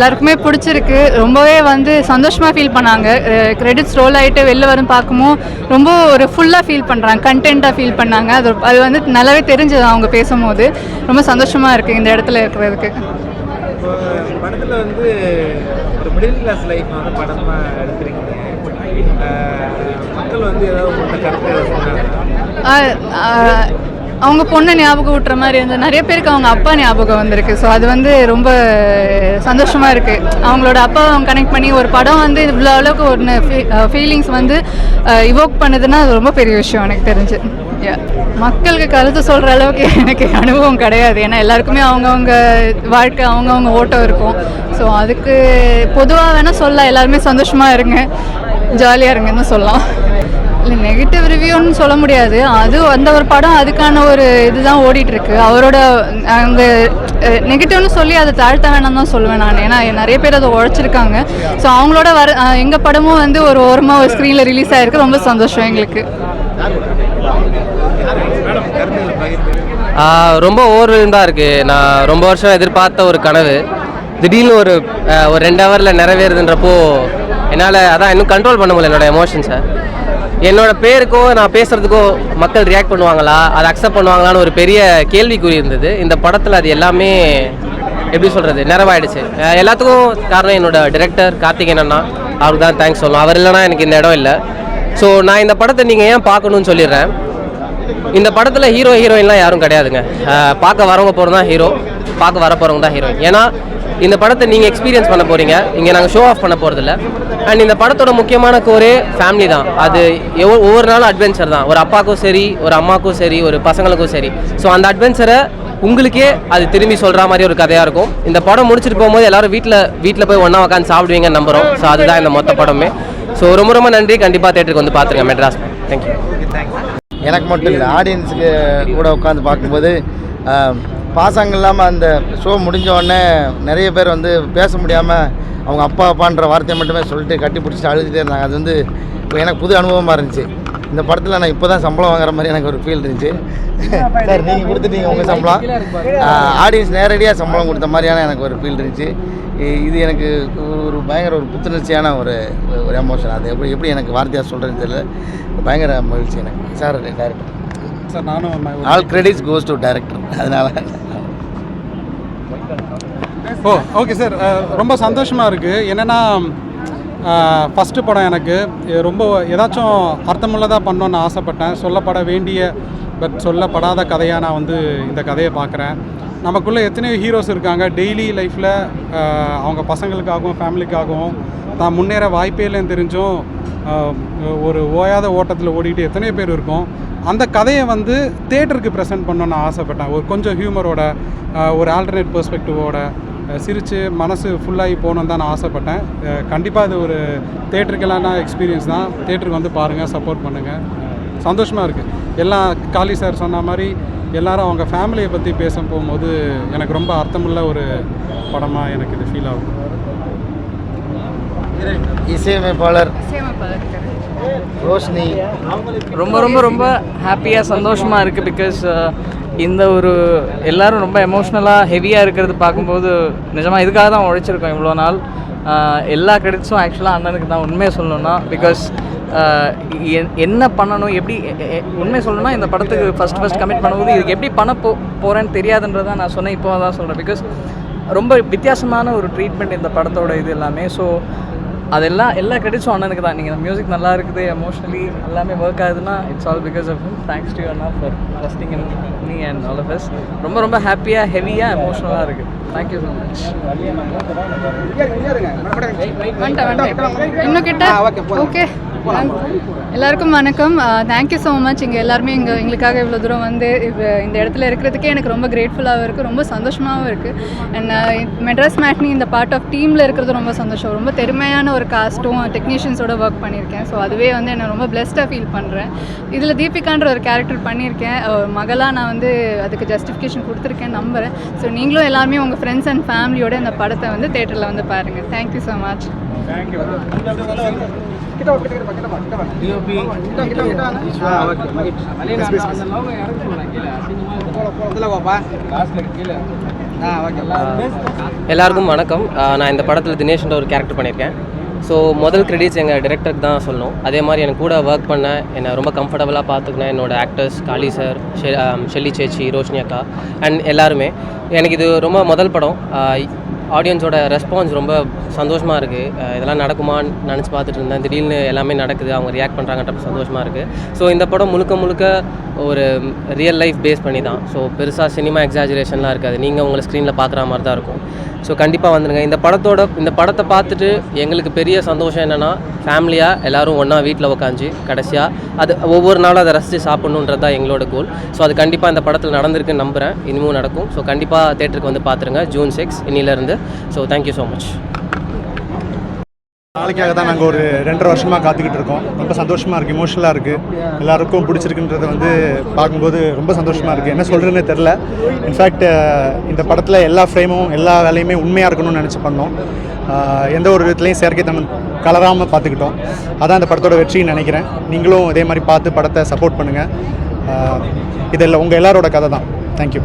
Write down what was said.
எல்லாருக்குமே பிடிச்சிருக்கு. ரொம்பவே வந்து சந்தோஷமாக ஃபீல் பண்ணாங்க. கிரெடிட்ஸ் ரோல் ஆகிட்டு வெளில வரும் பார்க்கும்போது ரொம்ப ஒரு ஃபுல்லாக ஃபீல் பண்ணுறாங்க, கண்டென்ட்டாக ஃபீல் பண்ணாங்க. அது வந்து நல்லாவே தெரிஞ்சது அவங்க பேசும்போது. ரொம்ப சந்தோஷமாக இருக்குது இந்த இடத்துல இருக்கிறதுக்கு. படத்தில் வந்து ஒரு மிடில் கிளாஸ் லைஃப் வந்து படமாக எடுத்துருக்கீங்க. மக்கள் வந்து ஏதாவது உங்கள்கிட்ட கருத்து அவங்க பொண்ணை ஞாபகம் விட்டுற மாதிரி வந்து நிறைய பேருக்கு அவங்க அப்பா ஞாபகம் வந்திருக்கு. ஸோ அது வந்து ரொம்ப சந்தோஷமாக இருக்குது. அவங்களோட அப்பா அவங்க கனெக்ட் பண்ணி ஒரு படம் வந்து இவ்வளோ அளவுக்கு ஒரு ஃபீலிங்ஸ் வந்து இவோக் பண்ணுதுன்னா அது ரொம்ப பெரிய விஷயம் எனக்கு தெரிஞ்சு. மக்களுக்கு கருத்து சொல்கிற அளவுக்கு எனக்கு அனுபவம் கிடையாது. ஏன்னா எல்லாருக்குமே அவங்கவுங்க வாழ்க்கை அவங்கவுங்க ஓட்டம் இருக்கும். ஸோ அதுக்கு பொதுவாக வேணால் சொல்லலாம், எல்லாருமே சந்தோஷமாக இருங்க, ஜாலியாக இருங்கன்னு சொல்லலாம். இல்லை நெகட்டிவ் ரிவ்யூன்னு சொல்ல முடியாது. அது அந்த ஒரு படம் அதுக்கான ஒரு இதுதான் ஓடிட்டுருக்கு. அவரோட அந்த நெகட்டிவ்னு சொல்லி அதை தாழ்த்த வேணாம் தான் சொல்லுவேன் நான். ஏன்னா நிறைய பேர் அதை உழைச்சிருக்காங்க. ஸோ அவங்களோட எங்கள் படமும் வந்து ஒரு ஓரமாக ஒரு ஸ்க்ரீனில் ரிலீஸ் ஆகிருக்கு. ரொம்ப சந்தோஷம் எங்களுக்கு. ரொம்ப ஓர்வெல்டாக இருக்குது. நான் ரொம்ப வருஷம் எதிர்பார்த்த ஒரு கனவு திடீர்னு ஒரு 2 ஹவரில் நிறைவேறுதுன்றப்போ என்னால் அதான் இன்னும் கண்ட்ரோல் பண்ண முடியல என்னோடய எமோஷன்ஸை. என்னோட பேருக்கோ நான் பேசுகிறதுக்கோ மக்கள் ரியாக்ட் பண்ணுவாங்களா, அதை அக்செப்ட் பண்ணுவாங்களான்னு ஒரு பெரிய கேள்விக்குறி இருந்தது. இந்த படத்தில் அது எல்லாமே எப்படி சொல்கிறது நிறைவாயிடுச்சு. எல்லாத்துக்கும் காரணம் என்னோட டைரக்டர் கார்த்திகேயன் அண்ணா. அவருக்கு தான் தேங்க்ஸ் சொல்லணும். அவர் இல்லைனா எனக்கு இந்த இடம் இல்லை. ஸோ நான் இந்த படத்தை நீங்கள் ஏன் பார்க்கணுன்னு சொல்லிடுறேன். இந்த படத்தில் ஹீரோயின்லாம் யாரும் கிடையாதுங்க. பார்க்க வரவங்க போகிறது தான் ஹீரோ, பார்க்க வர போகிறவங்க தான் ஹீரோயின். ஏன்னா இந்த படத்தை நீங்கள் எக்ஸ்பீரியன்ஸ் பண்ண போகிறீங்க, இங்கே நாங்கள் ஷோ ஆஃப் பண்ண போகிறதில்ல. அண்ட் இந்த படத்தோட முக்கியமான கோரே ஃபேமிலி தான். அது ஒவ்வொரு நாளும் அட்வென்ச்சர் தான். ஒரு அப்பாவுக்கும் சரி, ஒரு அம்மாவுக்கும் சரி, ஒரு பசங்களுக்கும் சரி. ஸோ அந்த அட்வென்ச்சரை உங்களுக்கே அது திரும்பி சொல்கிற மாதிரி ஒரு கதையாக இருக்கும். இந்த படம் முடிச்சுட்டு போகும்போது எல்லோரும் வீட்டில் போய் ஒன்றா உட்காந்து சாப்பிடுவீங்கன்னு நம்புகிறோம். ஸோ அதுதான் இந்த மொத்த படமே. ஸோ ரொம்ப ரொம்ப நன்றி. கண்டிப்பாக தேட்டருக்கு வந்து பார்த்துருங்க மெட்ராஸ். தேங்க்யூ. எனக்கு மட்டும் இல்லை, ஆடியன்ஸுக்கு கூட உட்காந்து பார்க்கும்போது பாசங்க இல்லாமல் அந்த ஷோ முடிஞ்ச உடனே நிறைய பேர் வந்து பேச முடியாமல் அவங்க அப்பான்ற வார்த்தையை மட்டுமே சொல்லிட்டு கட்டி பிடிச்சிட்டு அழுதுகிட்டே இருந்தாங்க. அது வந்து இப்போ எனக்கு புது அனுபவமாக இருந்துச்சு. இந்த படத்தில் நான் இப்போ தான் சம்பளம் வாங்குற மாதிரி எனக்கு ஒரு ஃபீல் இருந்துச்சு. சார் நீங்கள் கொடுத்துட்டீங்க உங்கள் சம்பளம், ஆடியன்ஸ் நேரடியாக சம்பளம் கொடுத்த மாதிரியான எனக்கு ஒரு ஃபீல் இருந்துச்சு. இது எனக்கு ஒரு பயங்கர ஒரு புத்துணர்ச்சியான ஒரு எமோஷன். அது எப்படி எனக்கு வார்த்தையாக சொல்கிறேன்னு தெரியல. பயங்கர மகிழ்ச்சி எனக்கு. சார் டேரக்டர் சார் நானும் all credits goes to director. அதனால் ஓகே சார், ரொம்ப சந்தோஷமாக இருக்குது. என்னென்னா ஃபஸ்ட்டு படம் எனக்கு ரொம்ப ஏதாச்சும் அர்த்தமுள்ளதாக பண்ணணுன்னு ஆசைப்பட்டேன். சொல்லப்பட வேண்டிய பட் சொல்லப்படாத கதையாக நான் வந்து இந்த கதையை பார்க்குறேன். நமக்குள்ளே எத்தனையோ ஹீரோஸ் இருக்காங்க. டெய்லி லைஃப்பில் அவங்க பசங்களுக்காகவும் ஃபேமிலிக்காகவும் தான் முன்னேற வாய்ப்பே இல்லைன்னு தெரிஞ்சும் ஒரு ஓயாத ஓட்டத்தில் ஓடிக்கிட்டு எத்தனையோ பேர் இருக்கும். அந்த கதையை வந்து தேட்டருக்கு ப்ரெசென்ட் பண்ணணுன்னு ஆசைப்பட்டேன். ஒரு கொஞ்சம் ஹியூமரோட, ஒரு ஆல்டர்னேட் பெர்ஸ்பெக்டிவோட, சிரித்து மனசு ஃபுல்லாகி போகணுன்னு தான் நான் ஆசைப்பட்டேன். கண்டிப்பாக இது ஒரு தேட்டருக்கெல்லாம் எக்ஸ்பீரியன்ஸ் தான். தேட்டருக்கு வந்து பாருங்கள், சப்போர்ட் பண்ணுங்கள். சந்தோஷமாக இருக்குது. எல்லாம் காளி சார் சொன்ன மாதிரி எல்லாரும் அவங்க ஃபேமிலியை பற்றி பேச போகும்போது எனக்கு ரொம்ப அர்த்தமுள்ள ஒரு படமாக எனக்கு இது ஃபீல் ஆகும். இசையமைப்பாளர் ரோஷினி ரொம்ப ரொம்ப ரொம்ப ஹாப்பியாக சந்தோஷமாக இருக்குது. பிகாஸ் இந்த ஒரு எல்லோரும் ரொம்ப எமோஷ்னலாக ஹெவியாக இருக்கிறது பார்க்கும்போது நிஜமாக இதுக்காக தான் உழைச்சிருக்கோம் இவ்வளோ நாள். எல்லா கிரெடிட்ஸும் ஆக்சுவலாக அண்ணனுக்கு தான் உண்மையை சொல்லணும்னா. பிகாஸ் என்ன பண்ணணும், எப்படி உண்மை சொல்லணும்னா இந்த படத்துக்கு ஃபஸ்ட் கமிட் பண்ணும்போது இதுக்கு எப்படி பண்ண போகிறேன்னு தெரியாதுன்றதான் நான் சொன்னேன். இப்போ தான் சொல்கிறேன். பிகாஸ் ரொம்ப வித்தியாசமான ஒரு ட்ரீட்மெண்ட் இந்த படத்தோட இது எல்லாமே. ஸோ அதெல்லாம் எல்லா கிரெடிட்ஸும் அண்ணனுக்கு தான். நீங்கள் மியூசிக் நல்லா இருக்குது, எமோஷ்னலி எல்லாமே ஒர்க் ஆகுதுன்னா it's all because of him. Thanks to you அண்ணா for trusting in me and all of us. ரொம்ப ரொம்ப ஹாப்பியாக ஹெவியாக எமோஷ்னலாக இருக்குது. Thank you so much. இன்னும் கிட்ட ஓகே. எல்லாருக்கும் வணக்கம். Thank you so much. இங்கே எல்லாருமே எங்களுக்காக இவ்வளோ தூரம் வந்து இந்த இடத்துல இருக்கிறதுக்கே எனக்கு ரொம்ப கிரேட்ஃபுல்லாகவும் இருக்குது, ரொம்ப சந்தோஷமாகவும் இருக்குது. அண்ட் மெட்ராஸ் மேட்னி இந்த பார்ட் ஆஃப் டீமில் இருக்கிறது ரொம்ப சந்தோஷம். ரொம்ப திறமையான ஒரு காஸ்ட்டும் டெக்னீஷியன்ஸோட ஒர்க் பண்ணியிருக்கேன். ஸோ அதுவே வந்து என்னை ரொம்ப பிளெஸ்டாக ஃபீல் பண்ணுறேன். இதில் தீபிகான்ற ஒரு கேரக்டர் பண்ணியிருக்கேன். மகளாக நான் வந்து அதுக்கு ஜஸ்டிஃபிகேஷன் கொடுத்துருக்கேன் நம்புகிறேன். ஸோ நீங்களும் எல்லாருமே உங்கள் ஃப்ரெண்ட்ஸ் அண்ட் ஃபேமிலியோட இந்த படத்தை வந்து தேட்டரில் வந்து பாருங்கள். Thank you so much. தேங்க்யூ. கீழே எல்லாருக்கும் வணக்கம். நான் இந்த படத்தில் தினேஷ்ன்ற ஒரு கேரக்டர் பண்ணியிருக்கேன். ஸோ முதல் கிரெடிட்ஸ் எங்கள் டிரெக்டருக்கு தான் சொல்லணும். அதே மாதிரி எனக்கு கூட ஒர்க் பண்ண என்னை ரொம்ப கம்ஃபர்டபுளாக பார்த்துக்கினேன் என்னோடய ஆக்டர்ஸ் காளி சார், ஷெல்லி சேச்சி, ரோஷினி அக்கா அண்ட் எல்லாருமே. எனக்கு இது ரொம்ப முதல் படம். ஆடியன்ஸோட ரெஸ்பான்ஸ் ரொம்ப சந்தோஷமாக இருக்குது. இதெல்லாம் நடக்குமான்னு நினச்சி பார்த்துட்டு இருந்தேன். திடீர்னு எல்லாமே நடக்குது, அவங்க ரியாக்ட் பண்ணுறாங்கன்ற சந்தோஷமாக இருக்குது. ஸோ இந்த படம் முழுக்க ஒரு ரியல் லைஃப் பேஸ் பண்ணி தான். ஸோ பெருசாக சினிமா எக்ஸாஜரேஷன்லாம் இருக்காது. நீங்கள் உங்களை ஸ்க்ரீனில் பார்க்குற மாதிரி தான் இருக்கும். ஸோ கண்டிப்பாக வந்துடுங்க. இந்த படத்தை பார்த்துட்டு எங்களுக்கு பெரிய சந்தோஷம் என்னென்னா, ஃபேமிலியாக எல்லோரும் ஒன்றா வீட்டில் உட்காந்து கடைசியாக அது ஒவ்வொரு நாளும் அதை ரசித்து சாப்பிட்ணுன்றது தான் எங்களோட கோல். ஸோ அது கண்டிப்பாக இந்த படத்தில் நடந்திருக்குன்னு நம்புகிறேன். இனிமேல் நடக்கும். ஸோ கண்டிப்பாக தேட்டருக்கு வந்து பார்த்துருங்க June 6 இன்னிலேருந்து. So thank you so much. நாளைக்காக தான் நாங்கள் ஒரு 2.5 வருஷமாக காத்துக்கிட்டு இருக்கோம். ரொம்ப சந்தோஷமாக இருக்குது, இமோஷனலாக இருக்குது. எல்லாருக்கும் பிடிச்சிருக்குன்றதை வந்து பார்க்கும்போது ரொம்ப சந்தோஷமாக இருக்குது. என்ன சொல்கிறேன்னே தெரில. இன்ஃபேக்ட் இந்த படத்தில் எல்லா ஃப்ரேமும் எல்லா வேலையுமே உண்மையாக இருக்கணும்னு நினச்சி பண்ணோம். எந்த ஒரு விதத்துலையும் செயற்கைத்தனம் கலராமல் பார்த்துக்கிட்டோம். அதான் இந்த படத்தோட வெற்றின்னு நினைக்கிறேன். நீங்களும் இதே மாதிரி பார்த்து படத்தை சப்போர்ட் பண்ணுங்கள். இதில் உங்கள் எல்லாரோட கதை தான். தேங்க்யூ.